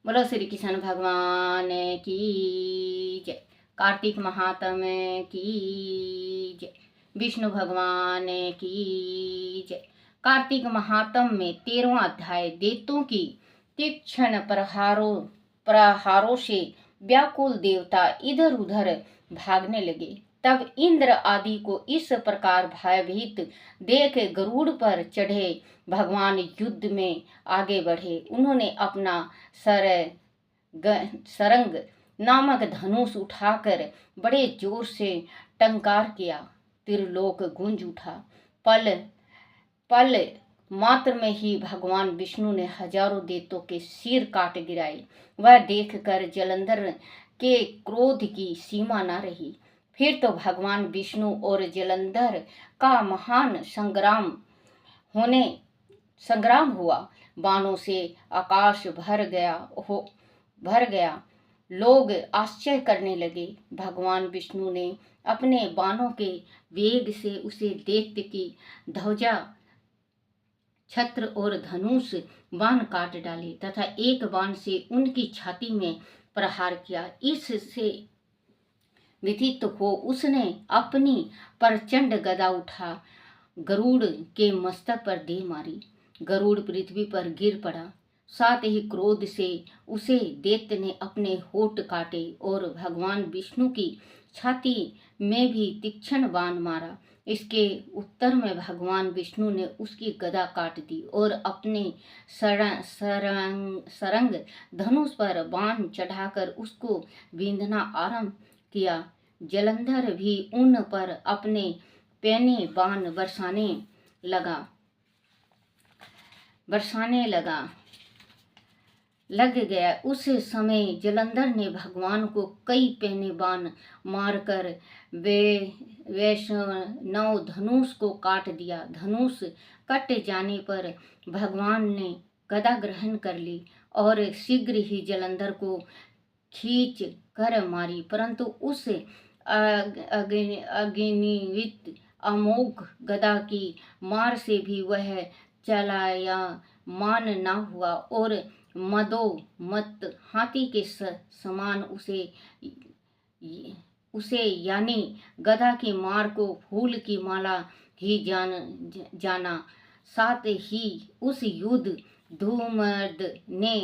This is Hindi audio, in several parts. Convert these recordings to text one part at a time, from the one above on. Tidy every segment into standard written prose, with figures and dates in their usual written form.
बोलो श्री कृष्ण भगवान की जय। कार्तिक महात्म्य की जय। विष्णु भगवान की जय। कार्तिक महात्म्य में 13वां अध्याय। दैत्यों की तीक्ष्ण प्रहारों से व्याकुल देवता इधर उधर भागने लगे। तब इंद्र आदि को इस प्रकार भयभीत देख गरुड़ पर चढ़े भगवान युद्ध में आगे बढ़े। उन्होंने अपना सरंग नामक धनुष उठाकर बड़े जोर से टंकार किया। त्रिलोक गूंज उठा। पल पल मात्र में ही भगवान विष्णु ने हजारों दैत्यों के सिर काट गिराए। वह देखकर जलंधर के क्रोध की सीमा न रही। फिर तो भगवान विष्णु और जलंधर का महान संग्राम हुआ। बाणों से आकाश भर गया। लोग आश्चर्य करने लगे। भगवान विष्णु ने अपने बाणों के वेग से उसे दैत्य की ध्वजा, छत्र और धनुष बाण काट डाले तथा एक बाण से उनकी छाती में प्रहार किया। इससे व्यथित हो उसने अपनी प्रचंड गदा उठा गरुड़ के मस्तक पर दे मारी। गरुड़ पृथ्वी पर गिर पड़ा। साथ ही क्रोध से उसे दैत्य ने अपने होठ काटे और भगवान विष्णु की छाती में भी तीक्ष्ण बाण मारा। इसके उत्तर में भगवान विष्णु ने उसकी गदा काट दी और अपने सरंग धनुष पर बाण चढ़ाकर उसको बींधना आरंभ किया। जलंधर भी उन पर अपने पैने बाण बरसाने लग गया। उस समय जलंधर ने भगवान को कई पैने बाण मारकर वैष्णव धनुष को काट दिया। धनुष कट जाने पर भगवान ने गदा ग्रहण कर ली और शीघ्र ही जलंधर को खींच कर मारी। परंतु उस अग्निवित अमोघ गदा की मार से भी वह चलाया मान न हुआ और मदोमत हाथी के समान उसे यानी गदा की मार को फूल की माला ही जाना। साथ ही उस युद्ध धूमर्द ने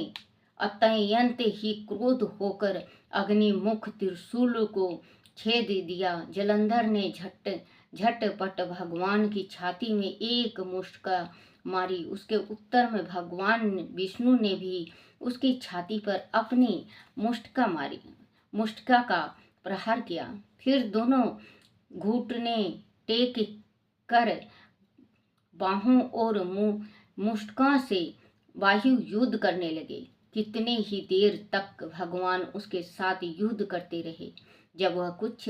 अत्यंत ही क्रोध होकर अग्निमुख त्रिशूल को छेद दिया। जलंधर ने झटपट भगवान की छाती में एक मुष्का मारी। उसके उत्तर में भगवान विष्णु ने भी उसकी छाती पर अपनी मुष्टिका का प्रहार किया। फिर दोनों घुटने टेक कर बाहों और मुष्टिका से वायु युद्ध करने लगे। कितने ही देर तक भगवान उसके साथ युद्ध करते रहे। जब वह कुछ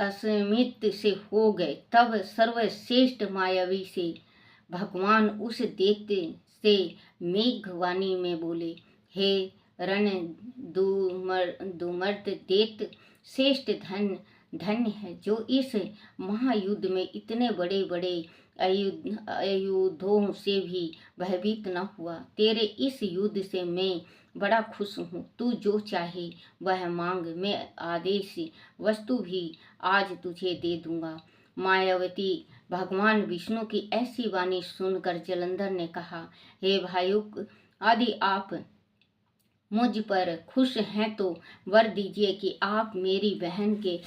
असमित से हो गए तब सर्वश्रेष्ठ मायावी से भगवान उस दैत्य से मेघवाणी में बोले, हे रण दुमर्त दैत्य, श्रेष्ठ धन्य है जो इस महायुद्ध में इतने बड़े बड़े आयुधों से भी भयभीत न हुआ। तेरे इस युद्ध से मैं बड़ा खुश हूँ। तू जो चाहे वह मांग, मैं आदेश वस्तु भी आज तुझे दे दूंगा। मायावती भगवान विष्णु की ऐसी वाणी सुनकर जलंधर ने कहा, हे भायुक आदि, आप मुझ पर खुश हैं तो वर दीजिए कि आप मेरी बहन के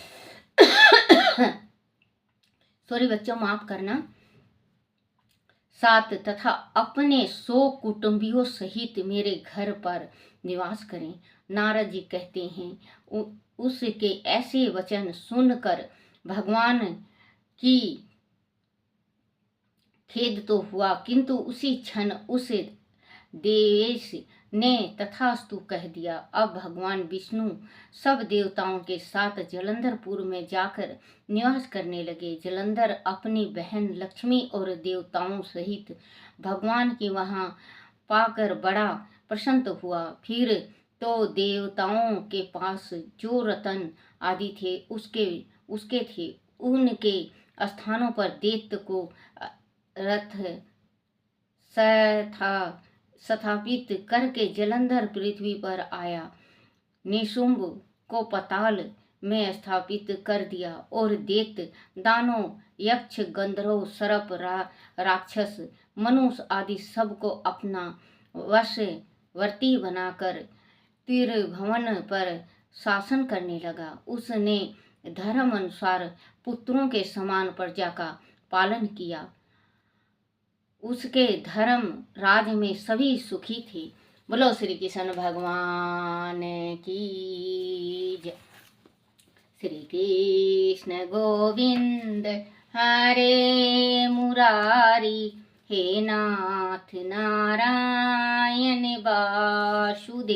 सॉरी बच्चों माफ करना, साथ तथा अपने 100 कुटुंबियों सहित मेरे घर पर निवास करें। नारद जी कहते हैं, उसके ऐसे वचन सुनकर भगवान की खेद तो हुआ, किंतु उसी क्षण उस देवेश ने तथास्तु कह दिया। अब भगवान विष्णु सब देवताओं के साथ जलंधरपुर में जाकर निवास करने लगे। जलंधर अपनी बहन लक्ष्मी और देवताओं सहित भगवान की वहां पाकर बड़ा प्रसन्न हुआ। फिर तो देवताओं के पास जो रतन आदि थे उसके थे। उनके स्थानों पर दैत्य को रथ स्थापित करके जलंधर पृथ्वी पर आया। निशुंभ को पाताल में स्थापित कर दिया और दैत्य, दानव, यक्ष, गंधर्व, सर्प, राक्षस, मनुष्य आदि सबको अपना वशवर्ती बनाकर त्रिभुवन पर शासन करने लगा। उसने धर्म अनुसार पुत्रों के समान प्रजा का पालन किया। उसके धर्म राज में सभी सुखी थे। बोलो श्री कृष्ण भगवान की जय। श्री कृष्ण गोविंद हरे मुरारी, हे नाथ नारायण वासुदेवाय,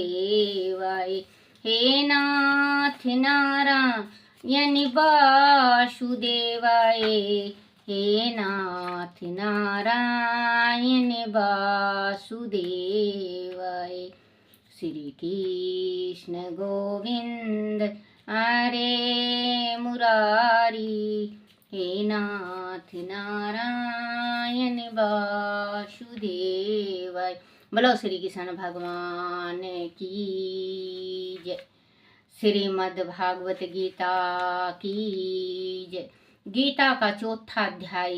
हे नाथ नारायण वासुदेवाय, हे नाथ नारायण वासुदेवाय। श्री कृष्ण गोविंद हरे मुरारी, हे नाथ नारायण वासुदेवाय। बोलो श्री कृष्ण भगवान की जय। श्रीमद् भागवत गीता की जय। गीता का चौथा अध्याय।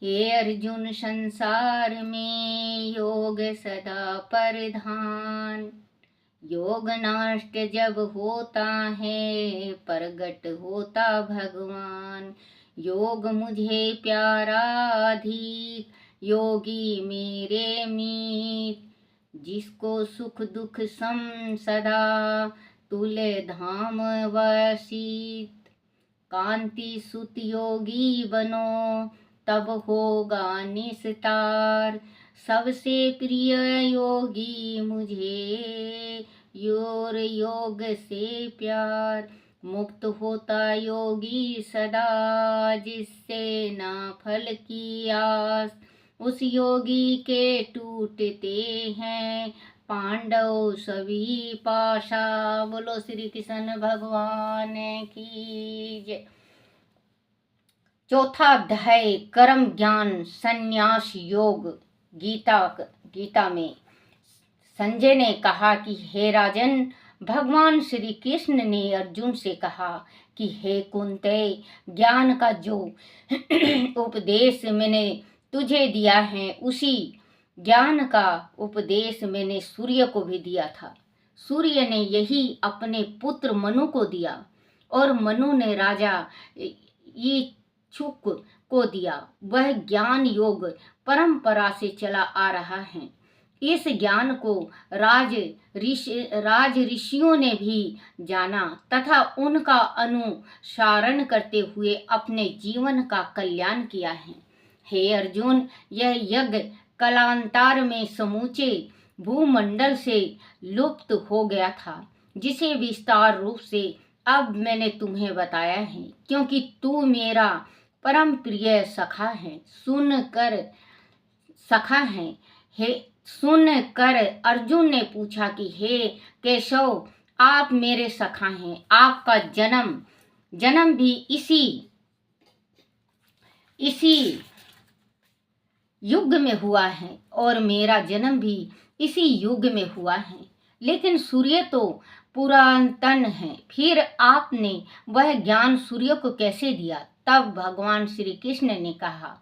हे अर्जुन, संसार में योग सदा प्रधान, योग नष्ट जब होता है प्रगट होता भगवान। योग मुझे प्यारा अधिक, योगी मेरे मीत, जिसको सुख दुख सम सदा तुल्य धाम वसित। कांति सुत योगी बनो तब होगा निस्तार, सबसे प्रिय योगी मुझे योर योग से प्यार। मुक्त होता योगी सदा, जिससे ना फल की आस, उस योगी के टूटते हैं पांडव सभी पाशा। बोलो श्री कृष्ण भगवान की जय। चौथा अध्याय कर्म ज्ञान संन्यास योग। गीता में संजय ने कहा कि हे राजन, भगवान श्री कृष्ण ने अर्जुन से कहा कि हे कुंती, ज्ञान का जो उपदेश मैंने तुझे दिया है, उसी ज्ञान का उपदेश मैंने सूर्य को भी दिया था। सूर्य ने यही अपने पुत्र मनु को दिया और मनु ने राजा इच्छुक को दिया। वह ज्ञान योग परंपरा से चला आ रहा है। इस ज्ञान को राज ऋषियों ने भी जाना तथा उनका अनुसरण करते हुए अपने जीवन का कल्याण किया है। हे अर्जुन, यह यज्ञ कालांतर में समूचे भूमंडल से लुप्त हो गया था, जिसे विस्तार रूप से अब मैंने तुम्हें बताया है, क्योंकि तू मेरा परम प्रिय सखा है। सुनकर अर्जुन ने पूछा कि हे केशव, आप मेरे सखा हैं, आपका जन्म भी इसी युग में हुआ है और मेरा जन्म भी इसी युग में हुआ है, लेकिन सूर्य तो पुरातन है, फिर आपने वह ज्ञान सूर्य को कैसे दिया? तब भगवान श्री कृष्ण ने कहा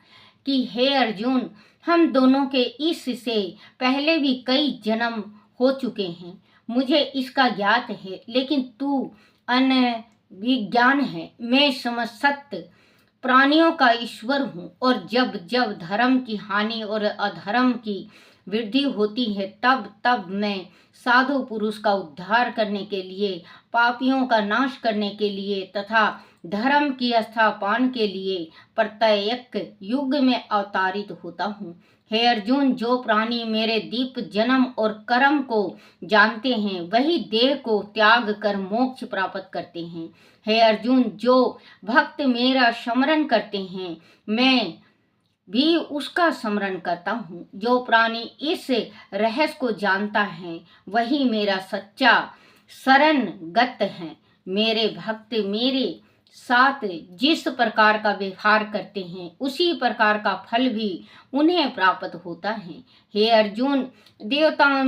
कि हे अर्जुन, हम दोनों के इससे पहले भी कई जन्म हो चुके हैं, मुझे इसका ज्ञात है, लेकिन तू अनभिज्ञान है। मैं समस्त प्राणियों का ईश्वर हूँ और जब जब धर्म की हानि और अधर्म की वृद्धि होती है, तब तब मैं साधु पुरुष का उद्धार करने के लिए, पापियों का नाश करने के लिए तथा धर्म की स्थापना के लिए प्रत्येक युग में अवतारित होता हूँ। हे अर्जुन, जो प्राणी मेरे दीप जन्म और कर्म को जानते हैं, वही देह को त्याग कर मोक्ष प्राप्त करते हैं। हे अर्जुन, जो भक्त मेरा स्मरण करते हैं, मैं भी उसका स्मरण करता हूँ। जो प्राणी इस रहस्य को जानता है, वही मेरा सच्चा शरणगत है। मेरे भक्त मेरे साथ जिस प्रकार का व्यवहार करते हैं उसी प्रकार का फल भी उन्हें प्राप्त होता है। हे अर्जुन, देवताओं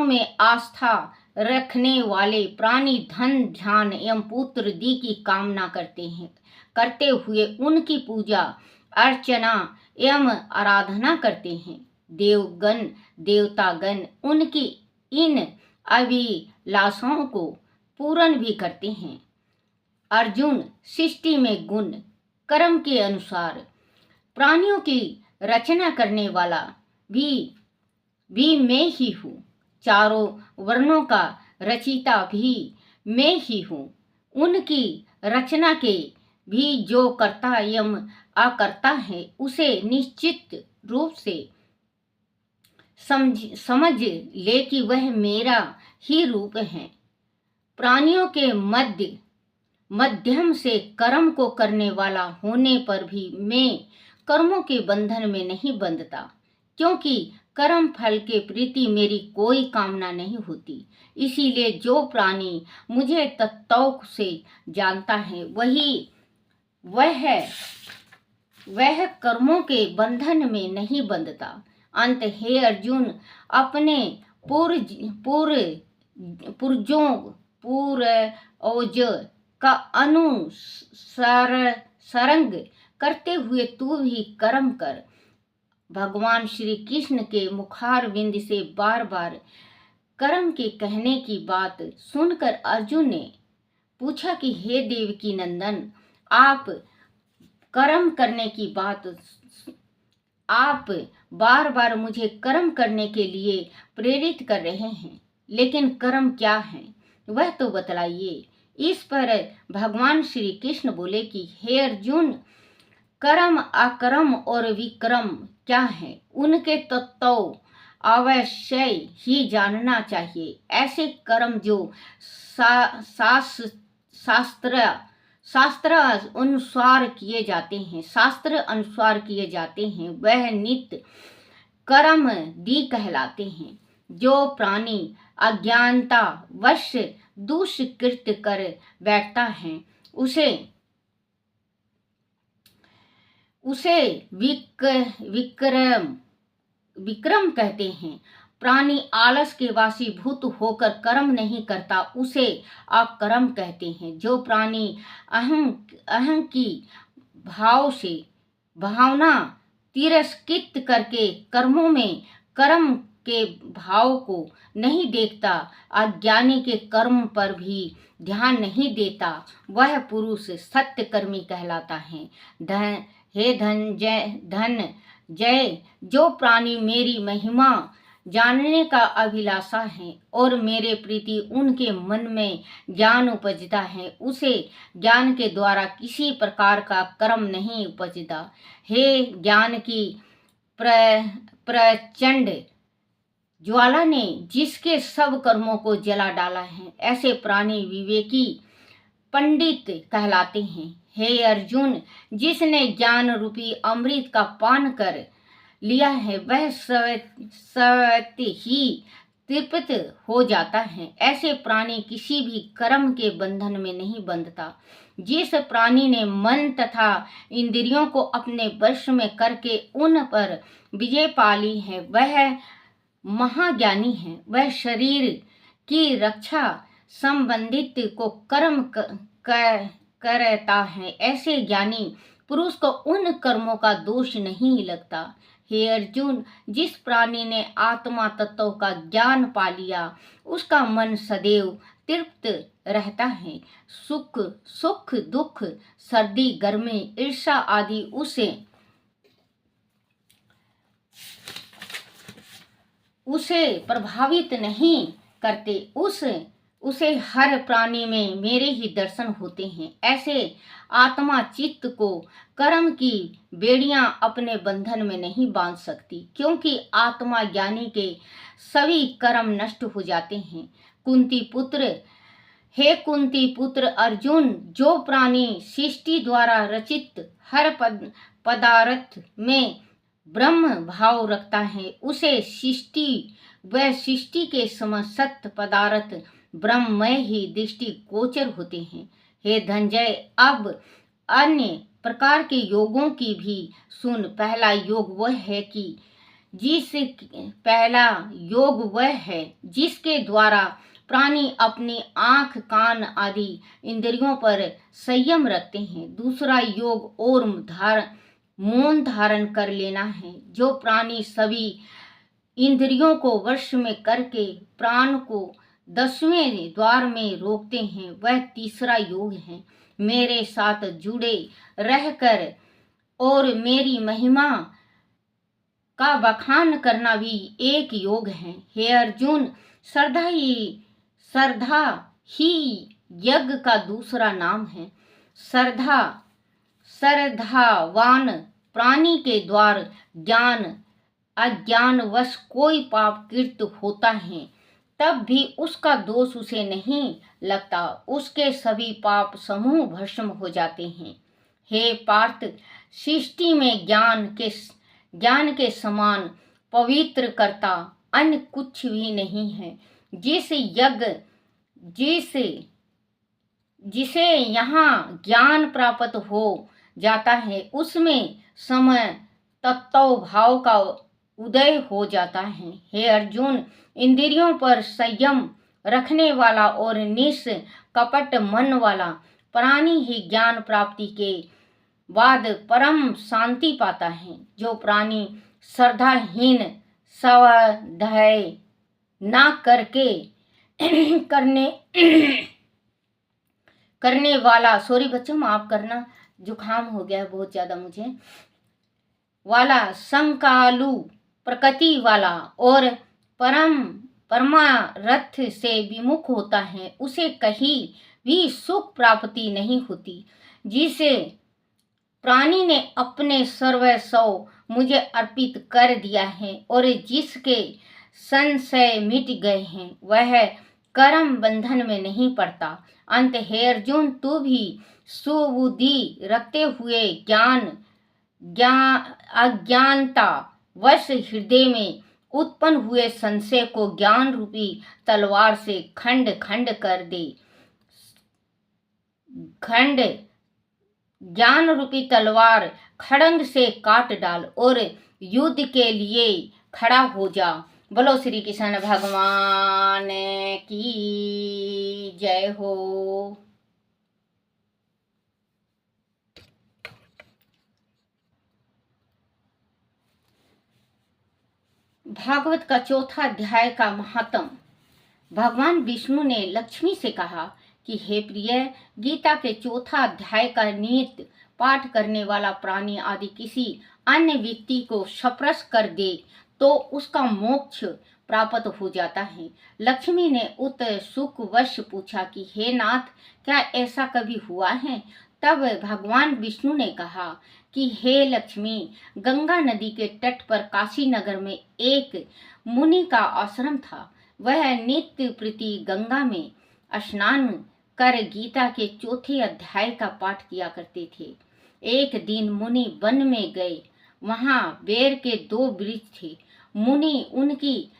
में आस्था रखने वाले प्राणी धन, ध्यान एवं पुत्र दी की कामना करते हुए उनकी पूजा अर्चना एवं आराधना करते हैं। देवगण, देवतागण उनकी इन अभिलाषाओं को पूर्ण भी करते हैं। अर्जुन, सृष्टि में गुण कर्म के अनुसार प्राणियों की रचना करने वाला भी मैं ही हूँ। चारों वर्णों का रचिता भी मैं ही हूँ। उनकी रचना के भी जो करता एवं अकर्ता है उसे निश्चित रूप से समझ ले कि वह मेरा ही रूप है। प्राणियों के मध्यम से कर्म को करने वाला होने पर भी मैं कर्मों के बंधन में नहीं बंधता, क्योंकि कर्म फल के प्रति मेरी कोई कामना नहीं होती। इसीलिए जो प्राणी मुझे तत्व से जानता है वह कर्मों के बंधन में नहीं बंधता। अंत, हे अर्जुन, अपने पूर्वज का अनुसरण करते हुए तू भी कर्म कर। भगवान श्री कृष्ण के मुखारविंद से बार बार कर्म के कहने की बात सुनकर अर्जुन ने पूछा कि हे देवकी नंदन, आप कर्म करने की बात आप बार बार मुझे कर्म करने के लिए प्रेरित कर रहे हैं, लेकिन कर्म क्या है वह तो बतलाइए। इस पर भगवान श्री कृष्ण बोले कि हे अर्जुन, कर्म, अकर्म और विक्रम क्या है उनके तत्व अवश्य ही जानना चाहिए। ऐसे कर्म जो शास्त्र अनुसार किए जाते हैं वह नित्य कर्म दी कहलाते हैं। जो प्राणी अज्ञानता वश दुष्कृत्य कर बैठता है उसे विक्रम कहते हैं। प्राणी आलस के वशीभूत होकर कर्म नहीं करता उसे अकर्म कहते हैं। जो प्राणी अहं की भावना तिरस्कृत करके कर्मों में कर्म के भाव को नहीं देखता, अज्ञानी के कर्म पर भी ध्यान नहीं देता, वह पुरुष सत्यकर्मी कहलाता है। जय, जो प्राणी मेरी महिमा जानने का अभिलाषा है और मेरे प्रति उनके मन में ज्ञान उपजता है, उसे ज्ञान के द्वारा किसी प्रकार का कर्म नहीं उपजता। हे ज्ञान की प्रचंड ज्वाला ने जिसके सब कर्मों को जला डाला है, ऐसे प्राणी विवेकी पंडित कहलाते हैं। हे अर्जुन, जिसने ज्ञान रूपी अमृत का पान कर लिया है वह स्वतः ही तृप्त हो जाता है। ऐसे प्राणी किसी भी कर्म के बंधन में नहीं बंधता। जिस प्राणी ने मन तथा इंद्रियों को अपने वश में करके उन पर विजय पा ली है वह महाज्ञानी है। वह शरीर की रक्षा संबंधित को कर्म करता है। ऐसे ज्ञानी पुरुष को उन कर्मों का दोष नहीं लगता। हे अर्जुन, जिस प्राणी ने आत्मा तत्व का ज्ञान पा लिया उसका मन सदैव तृप्त रहता है। सुख दुख, सर्दी गर्मी, ईर्ष्या आदि उसे प्रभावित नहीं करते। उसे हर प्राणी में मेरे ही दर्शन होते हैं। ऐसे आत्मा चित्त को कर्म की बेड़ियां अपने बंधन में नहीं बांध सकती, क्योंकि आत्मा ज्ञानी के सभी कर्म नष्ट हो जाते हैं। हे कुंती पुत्र अर्जुन, जो प्राणी सृष्टि द्वारा रचित हर पदार्थ में ब्रह्म भाव रखता है उसे सृष्टि के समस्त पदार्थ ब्रह्ममय ही दृष्टि गोचर होते हैं। हे धनंजय, अब अन्य प्रकार के योगों की भी सुन। पहला योग वह है जिसके द्वारा प्राणी अपनी आंख, कान आदि इंद्रियों पर संयम रखते हैं। दूसरा योग और मौन धारण कर लेना है, जो प्राणी सभी इंद्रियों को वश में करके प्राण को 10वें द्वार में रोकते हैं। वह तीसरा योग है। मेरे साथ जुड़े रहकर और मेरी महिमा का बखान करना भी एक योग है। हे अर्जुन, श्रद्धा ही यज्ञ का दूसरा नाम है। श्रद्धावान प्राणी के द्वार अज्ञानवश कोई पाप कृत होता है, तब भी उसका दोष उसे नहीं लगता। उसके सभी पाप समूह भस्म हो जाते हैं। हे पार्थ, सृष्टि में ज्ञान के समान पवित्र करता अन्य कुछ भी नहीं है। जिसे यहाँ ज्ञान प्राप्त हो जाता है, उसमें समय तत्व भाव का उदय हो जाता है। हे अर्जुन, इंद्रियों पर संयम रखने वाला और निष्कपट मन वाला प्राणी ही ज्ञान प्राप्ति के बाद परम शांति पाता है। जो प्राणी श्रद्धाहीन, स्वाध्याय ना करने वाला, सॉरी बच्चों माफ करना, जुकाम हो गया है बहुत ज्यादा मुझे, वाला, संकालु प्रकृति वाला और परमार्थ से विमुख होता है, उसे कहीं भी सुख प्राप्ति नहीं होती। जिसे प्राणी ने अपने सर्वस्व मुझे अर्पित कर दिया है और जिसके संशय मिट गए हैं, वह कर्म बंधन में नहीं पड़ता। अंत, हे अर्जुन, तू भी सुबुद्धि रखते हुए अज्ञानता वश हृदय में उत्पन्न हुए संशय को ज्ञान रूपी तलवार से खंड खंड कर दे। ज्ञान रूपी तलवार खड़ंग से काट डाल और युद्ध के लिए खड़ा हो जा। बोलो श्री कृष्ण भगवान की जय हो। भागवत का चौथा अध्याय का महात्म। भगवान विष्णु ने लक्ष्मी से कहा कि हे प्रिय, गीता के चौथा अध्याय का नित्य पाठ करने वाला प्राणी आदि किसी अन्य व्यक्ति को स्पर्श कर दे तो उसका मोक्ष प्राप्त हो जाता है। लक्ष्मी ने उत्सुकवश पूछा कि हे नाथ, क्या ऐसा कभी हुआ है? तब भगवान विष्णु ने कहा कि हे लक्ष्मी, गंगा नदी के तट पर काशी नगर में एक मुनि का आश्रम था। वह नित्य प्रति गंगा में स्नान कर गीता के चौथे अध्याय का पाठ किया करते थे। एक दिन मुनि वन में गए। वहां बेर के 2 वृक्ष थे। मुनि उनकी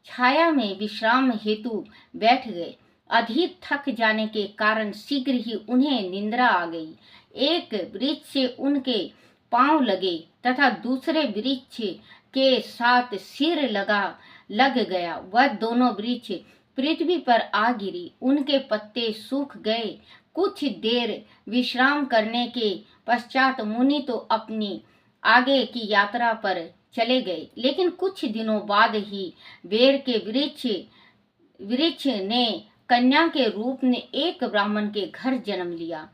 छाया में विश्राम हेतु बैठ गए। अधिक थक जाने के कारण शीघ्र ही उन्हें निद्रा आ गई। एक वृक्ष से उनके पांव लगे तथा दूसरे वृक्ष के साथ सिर लग गया। वह दोनों वृक्ष पृथ्वी पर आ गिरी। उनके पत्ते सूख गए। कुछ देर विश्राम करने के पश्चात मुनि तो अपनी आगे की यात्रा पर चले गए। लेकिन कुछ दिनों बाद ही बेर के वृक्ष ने कन्या के रूप में एक ब्राह्मण के घर जन्म लिया।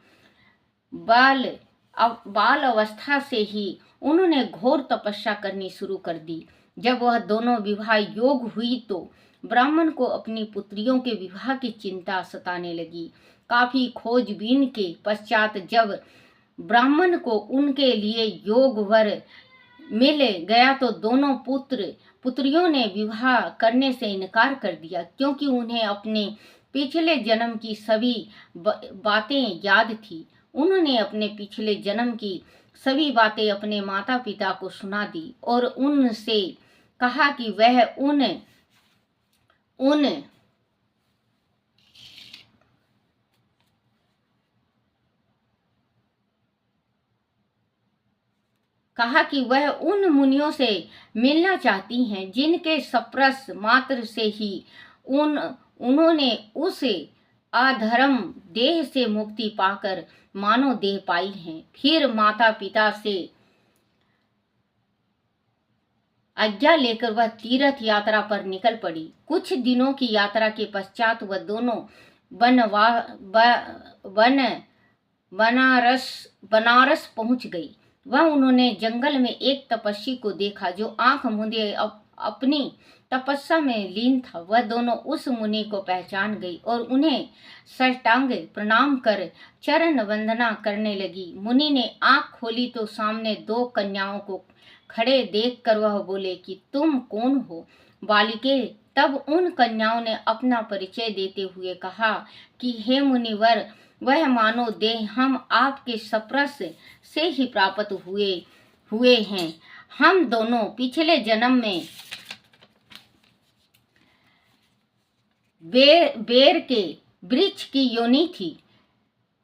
बाल अवस्था से ही उन्होंने घोर तपस्या करनी शुरू कर दी। जब वह दोनों विवाह योग हुई तो ब्राह्मण को अपनी पुत्रियों के विवाह की चिंता सताने लगी। काफी खोजबीन के पश्चात जब ब्राह्मण को उनके लिए योग वर मिल गया तो दोनों पुत्रियों ने विवाह करने से इनकार कर दिया, क्योंकि उन्हें अपने पिछले जन्म की सभी बातें याद थी। उन्होंने अपने पिछले जन्म की सभी बातें अपने माता पिता को सुना दी और उनसे कहा कि वह कहा कि वह उन मुनियों से मिलना चाहती हैं जिनके स्पर्श मात्र से ही उन्होंने उस अधर्म देह से मुक्ति पाकर मानव देह पाई है। फिर माता पिता से आज्ञा लेकर वह तीर्थ यात्रा पर निकल पड़ी। कुछ दिनों की यात्रा के पश्चात वह दोनों बनारस पहुंच गई। उन्होंने जंगल में एक तपस्वी को देखा जो आंख मूंदे अपनी तपस्या में लीन था। वह दोनों उस मुनि को पहचान गई और उन्हें साष्टांग प्रणाम कर चरण वंदना करने लगी। मुनि ने आंख खोली तो सामने दो कन्याओं को खड़े देखकर वह बोले कि तुम कौन हो बालिके। तब उन कन्याओं ने अपना परिचय देते हुए कहा कि हे मुनिवर, वह मानो देह हम आपके स्पर्श से ही प्राप्त हुए हैं। हम दोनों पिछले जन्म में बेर के वृक्ष की योनि थी।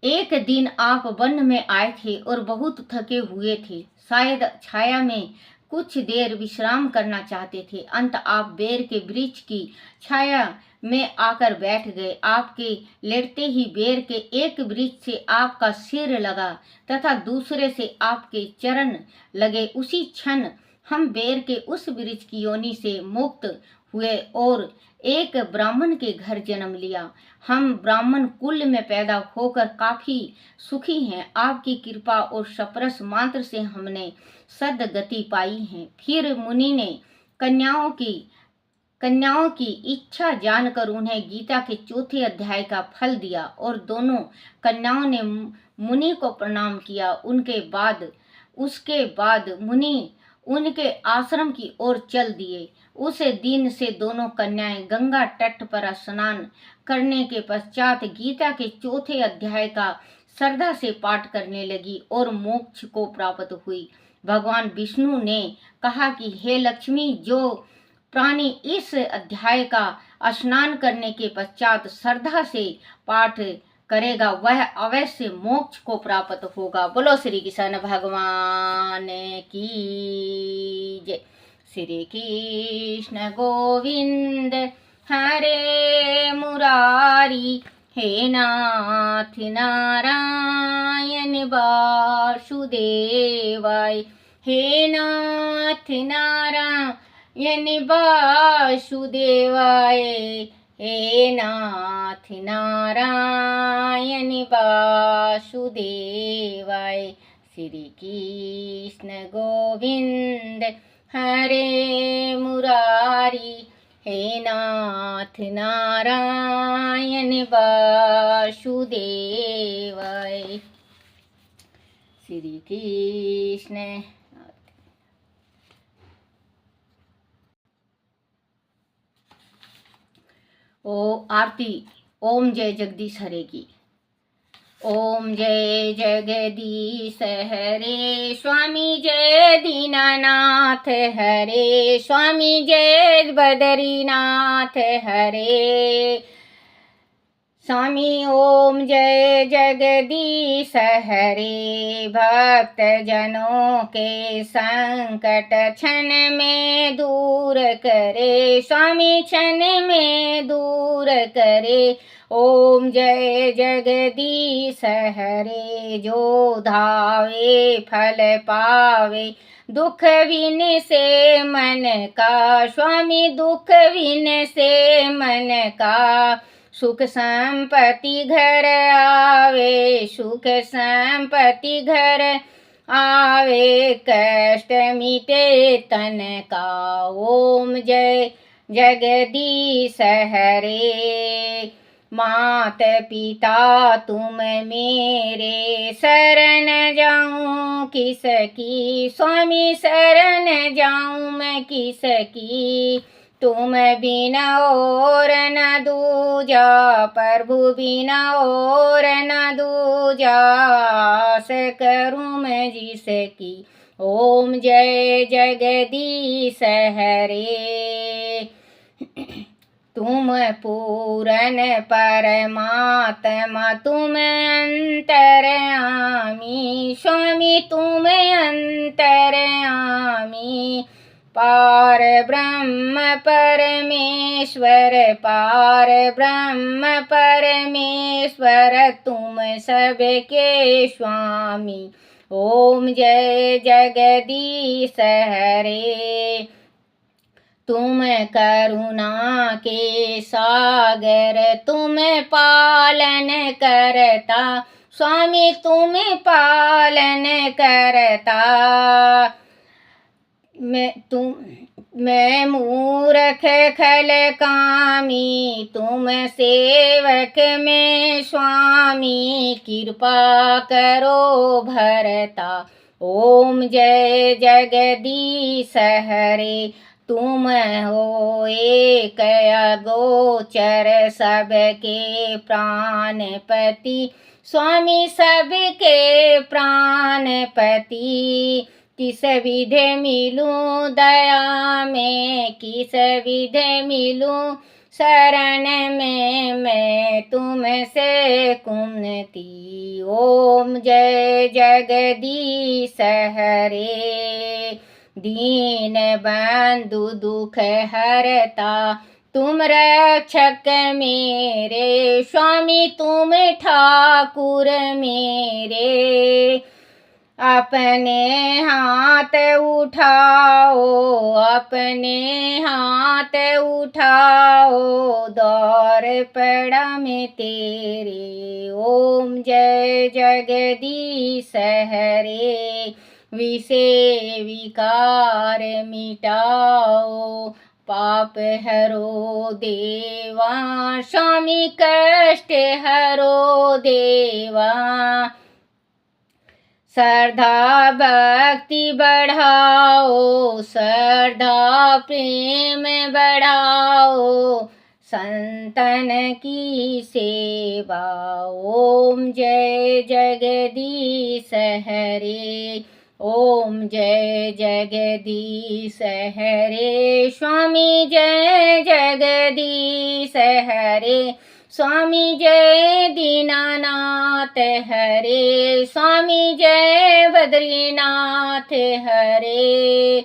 एक दिन आप वन में आए थे और बहुत थके हुए थे। शायद छाया में कुछ देर विश्राम करना चाहते थे। अंत आप बेर के वृक्ष की छाया में आकर बैठ गए। आपके लेटते ही बेर के एक वृक्ष से आपका सिर लगा तथा दूसरे से आपके चरण लगे। उसी क्षण हम बेर के उस वृक्ष की योनि से मुक्त हुए और एक ब्राह्मण के घर जन्म लिया। हम ब्राह्मण कुल में पैदा होकर काफी सुखी हैं। आपकी कृपा और स्पर्श मात्र से हमने सद्गति पाई है। फिर मुनि ने कन्याओं की इच्छा जानकर उन्हें गीता के चौथे अध्याय का फल दिया और दोनों कन्याओं ने मुनि को प्रणाम किया। उसके बाद मुनि उनके आश्रम की ओर चल दिए। उस दिन से दोनों कन्याएं गंगा तट पर स्नान करने के पश्चात गीता के चौथे अध्याय का श्रद्धा से पाठ करने लगी और मोक्ष को प्राप्त हुई। भगवान विष्णु ने कहा कि हे लक्ष्मी, जो प्राणी इस अध्याय का स्नान करने के पश्चात श्रद्धा से पाठ करेगा वह अवश्य मोक्ष को प्राप्त होगा। बोलो श्री कृष्ण भगवान की जय। श्री कृष्ण गोविंद हरे मुरारी, हे नाथ नारायण वासुदेवाय, हे नाथ नारायण वासुदेवाय, हे नाथ नारायण वासुदेवाय। श्री कृष्ण गोविंद हरे मुरारी, हे नाथ नारायण वासुदेवाय। श्री कृष्ण। ओ आरती ओम जय जगदीश हरे की। ओम जय जगदीश हरे, स्वामी जय दीनानाथ हरे, स्वामी जय बद्रीनाथ हरे, स्वामी ओम जय जगदीश हरे। भक्त जनों के संकट क्षण में दूर करे, स्वामी क्षण में दूर करे। ओम जय जगदीश हरे, जो धावे फल पावे, दुख विन से मन का, स्वामी दुख विन से मन का। सुख संपत्ति घर आवे, सुख संपत्ति घर आवे, कष्ट मिटे तन का। ओम जय जगदीश हरे। मात पिता तुम मेरे, शरण जाऊं किसकी, स्वामी शरण जाऊं मैं किसकी। तुम बिना और न दूजा, प्रभु बिना और न दूजा, आस करूं मैं जिसकी। ओम जय जगदीश हरे। तुम पूरन परमात्मा तुम अंतर्यामी स्वामी तुम अंतर्यामी पार ब्रह्म परमेश्वर पार ब्रह्म परमेश्वर तुम सबके स्वामी। ओम जय जगदीश हरे। तुम करुणा के सागर तुम पालन करता स्वामी तुम पालन करता। मैं मूर्ख खल कामी तुम सेवक में स्वामी कृपा करो भरता। ओम जय जगदीश हरे। तुम हो एक अगोचर सबके प्राणपति स्वामी सबके प्राणपति। किस विधे मिलूं दया में किस विधे मिलूं शरण में मैं तुमसे कुमति। ओम जय जगदीश हरे। दीन बंधु दुख हरता तुम रक्षक मेरे स्वामी तुम ठाकुर मेरे। अपने हाथ उठाओ अपने हाथ उठाओ दौर पड़ा में तेरे। ओम जय जगदीश हरे। विषय विकार मिटाओ पाप हरो देवा स्वामी कष्ट हरो देवा। श्रद्धा भक्ति बढ़ाओ श्रद्धा प्रेम बढ़ाओ संतन की सेवा। ओम जय जगदीश हरे। ओम जय जगदीश हरे। स्वामी जय जगदीश हरे। स्वामी जय दीनानाथ हरे। स्वामी जय बद्रीनाथ हरे।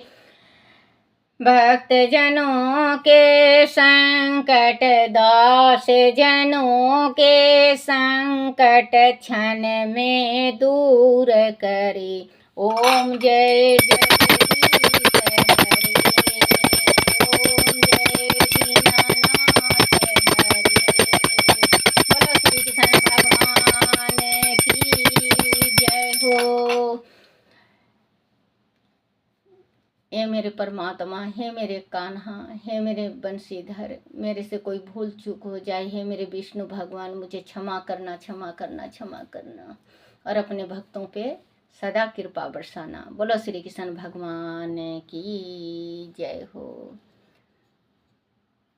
भक्त जनों के संकट दास जनों के संकट क्षण में दूर करे। ओम जय जगदीश हरे। ओम जय दीनानाथ हरे। बोलो श्री कृष्ण भगवान की जय हो। हे मेरे परमात्मा हे मेरे कान्हा हे मेरे बंशीधर मेरे से कोई भूल चूक हो जाए हे मेरे विष्णु भगवान मुझे क्षमा करना क्षमा करना क्षमा करना और अपने भक्तों पे सदा कृपा बरसाना। बोलो श्री कृष्ण भगवान की जय हो।